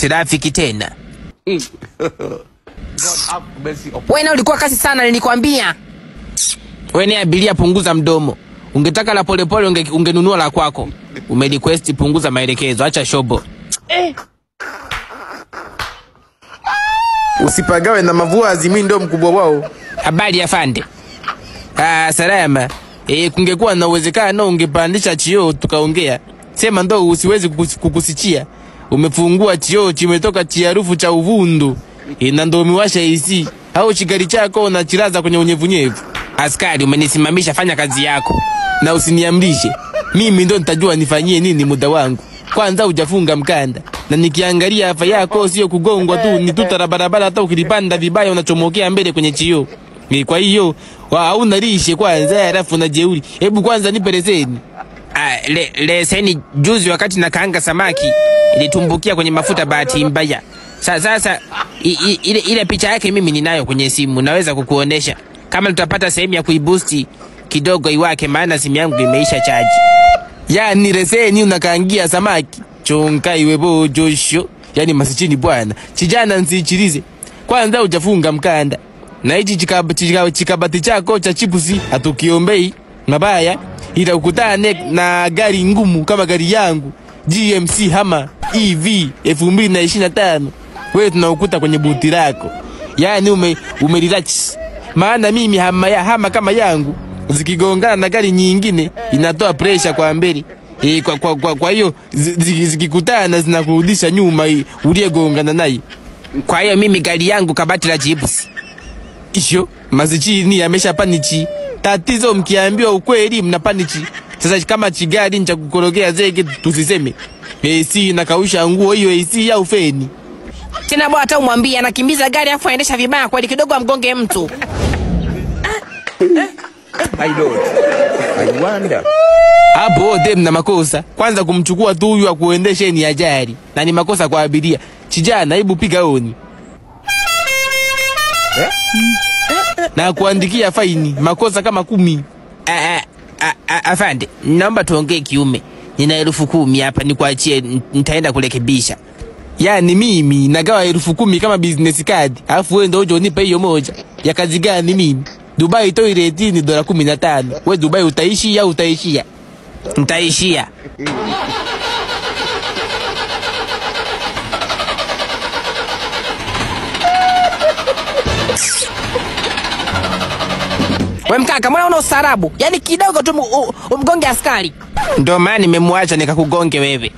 trafiki tena. Wewe na ulikuwa kasi sana nilikwambia. Wewe ni abiria, punguza mdomo. Ungetaka la polepole ungenunua la kwako. Umerequest punguza maelekezo, acha shobo. Usipagawe na mavuazi, mimi ndo mkubwa wao. Habari afande. Salama. Kungekuwa na uwezekano ungepandisha chio tukaongea. Sema ndo usiwezi kukusichia. Umefungua chio chimetoka chiarufu cha uvundu. Na ndo umiwasha AC. Au chigari chako na chiraza kwenye unyevunyevu. Askari, umenisimamisha, fanya kazi yako. Na usiniamrishe. Mimi ndo nitajua nifanyie nini muda wangu. Kwanza hujafunga mkanda. Na nikiangalia afa yako sio kugongwa tu, ni tuta barabara, hata ukilipanda vibaya unachomokea mbele kwenye chio. Kwa hiyo hauna lishe kwanza, alafu na jeuri. Hebu kwanza nipe leseni. Leseni juzi wakati na kaanga samaki ilitumbukia kwenye mafuta bahati mbaya. Sasa ile picha yake mimi ninayo kwenye simu, naweza kukuonesha. Kama tutapata sehemu ya kuiboost kidogo iwake, maana simu yangu imeisha charge. Yani leseni unakaangia samaki. Chonka iwebo josho. Yani masichini bwana. Chijana nsichirize. Kwanza hujafunga mkanda. Na hichi chikabati chako cha chipusi hatukiombei mabaya, ila ukutane na gari ngumu kama gari yangu GMC Hammer EV 2025. Wewe tunaukuta kwenye buti lako. Yani umerelax. Maana mimi hama kama yangu zikigongana na gari nyingine inatoa pressure kwa mbele. Kwa hiyo zikikutana zinakurudisha nyuma uliyegongana naye. Kwa hiyo mimi gari yangu kabati la chipusi. Isho, mazichini yamesha panichi. Tatizo mkiambiwa ukweli mnapanichi. Sasa kama chigari ncha kukorogea zege tusiseme. AC nakausha nguo hiyo AC ya ufeni. Tena bwana hata umwambie anakimbiza gari afu aendesha vibaya kweli kidogo amgonge mtu. My lord. I wonder. Hapo dem na makosa. Kwanza kumchukua tu huyu akuendeshe ni ajali. Na ni makosa kwa abiria. Chijana hebu piga oni. Na kuandikia faini makosa kama 10. Afande, naomba tuongee kiume. Nina 10,000 hapa nikuachie, nitaenda kurekebisha. Yani mimi nagawa 10,000 kama business card. Alafu wewe ndio uje unipe hiyo moja. Ya kazi gani mimi? Dubai toilet ni $15. Wewe Dubai utaishi au utaishia? Nitaishia. Wewe mkaka, mbona una usarabu? Yaani kidogo tu umgonge askari. Ndio maana nimemwacha nikakugonge wewe.